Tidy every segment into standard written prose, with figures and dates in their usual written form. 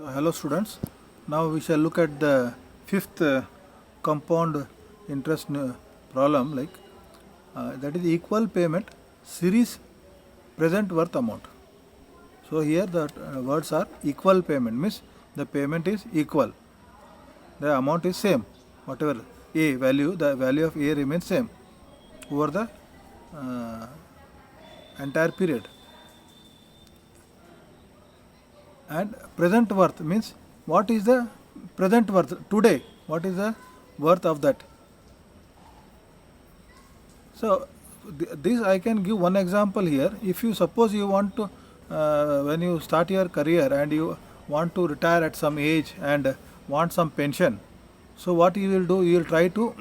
So, hello students. Now we shall look at the fifth compound interest problem, like that is equal payment series present worth amount. So here the words are equal payment, means the payment is equal, the amount is same, whatever a value, the value of a remains same over the entire period. And present worth means what is the present worth today, what is the worth of that. So this I can give one example here. If you suppose you want to when you start your career and you want to retire at some age and want some pension, so what you will do, you will try to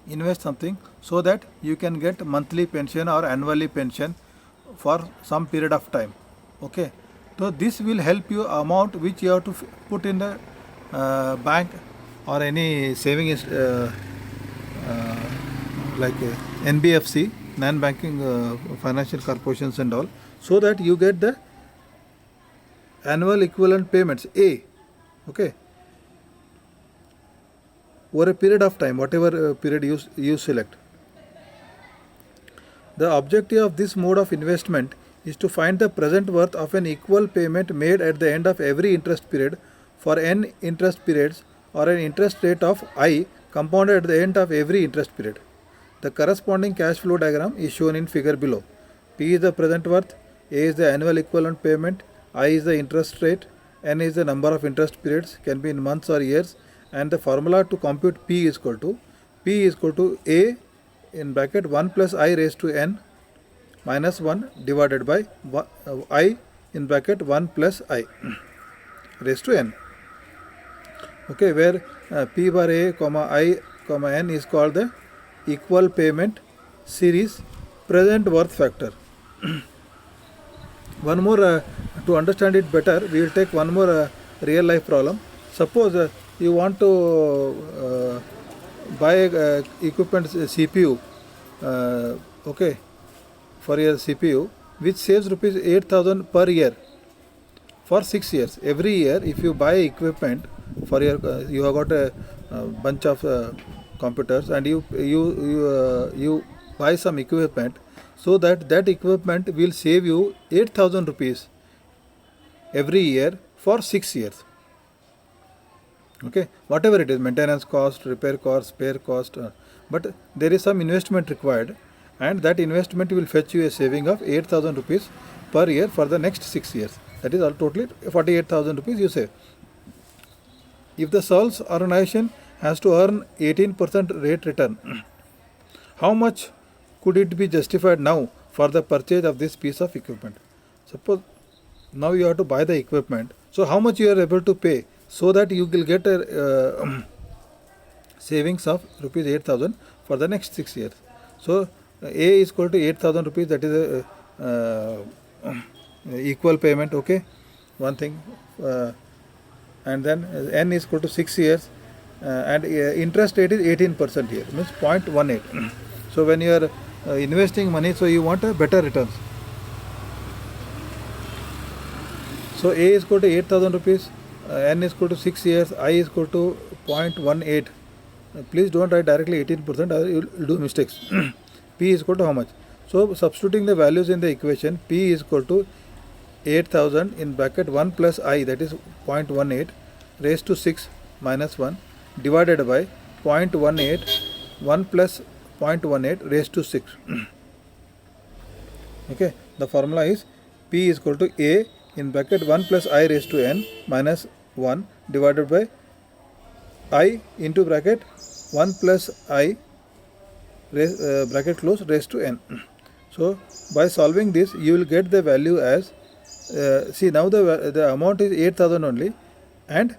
invest something so that you can get monthly pension or annually pension for some period of time. Okay, so this will help you amount which you have to put in the bank or any saving like NBFC, non-banking financial corporations and all, so that you get the annual equivalent payments A. Okay, over a period of time, whatever period you select. The objective of this mode of investment is to find the present worth of an equal payment made at the end of every interest period for n interest periods, or an interest rate of I compounded at the end of every interest period. The corresponding cash flow diagram is shown in figure below. P is the present worth, A is the annual equivalent payment, I is the interest rate, N is the number of interest periods, can be in months or years, and the formula to compute P is equal to A in bracket 1 plus I raised to N minus 1 divided by I in bracket 1 plus I raised to N. Okay, where P bar A comma I comma N is called the equal payment series present worth factor. One more to understand it better, we will take one more real life problem. Suppose you want to buy equipment CPU, okay, for your CPU, which saves rupees 8,000 per year for 6 years. Every year, if you buy equipment for your, you have got a bunch of computers, and you buy some equipment, so that equipment will save you 8,000 rupees every year for 6 years. Okay, whatever it is, maintenance cost, repair cost, spare cost, but there is some investment required, and that investment will fetch you a saving of 8,000 rupees per year for the next 6 years. That is all totally 48,000 rupees you save. If the sales organization has to earn 18% rate return, how much could it be justified now for the purchase of this piece of equipment? Suppose now you have to buy the equipment, so how much you are able to pay so that you will get a savings of rupees 8,000 for the next 6 years. So A is equal to 8,000 rupees, that is a equal payment, okay, one thing, and then N is equal to 6 years, and interest rate is 18% here, means 0.18. So when you are investing money, so you want a better returns. So A is equal to 8,000 rupees, N is equal to 6 years, I is equal to 0.18. Please don't write directly 18%, or you will do mistakes. P is equal to how much? So substituting the values in the equation, P is equal to 8,000 in bracket 1 plus I, that is 0.18 raised to 6 minus 1 divided by 0.18 1 plus 0.18 raised to 6. Okay, the formula is P is equal to A in bracket 1 plus I raised to N minus 1 divided by I into bracket 1 plus I bracket close raised to N. So by solving this, you will get the value as see, now the amount is 8,000 only, and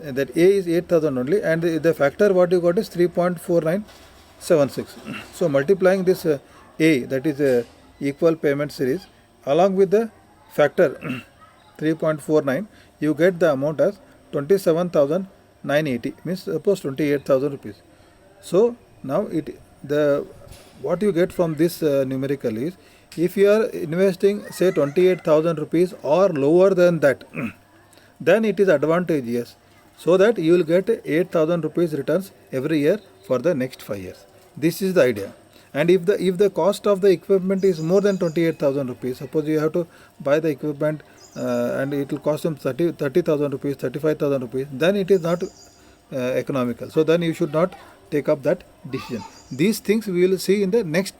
that A is 8,000 only, and the factor what you got is 3.4976. So multiplying this A, that is a equal payment series, along with the factor 3.49, you get the amount as 27,980, means suppose 28,000 rupees. So now what you get from this numerical is, if you are investing say 28,000 rupees or lower than that, then it is advantageous, so that you will get 8,000 rupees returns every year for the next 5 years. This is the idea. And if the cost of the equipment is more than 28,000 rupees, suppose you have to buy the equipment and it will cost them 30,000 rupees, 35,000 rupees, then it is not economical. So then you should not take up that decision. These things we will see in the next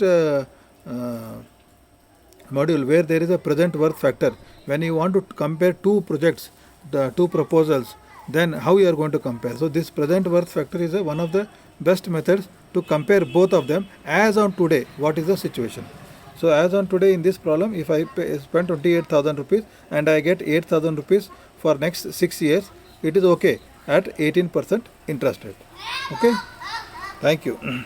module, where there is a present worth factor. When you want to compare two projects, the two proposals, then how you are going to compare. So this present worth factor is one of the best methods to compare both of them as on today. What is the situation? So as on today in this problem, if I spend 28,000 rupees and I get 8,000 rupees for next 6 years, it is okay at 18% interest rate. Okay. Thank you.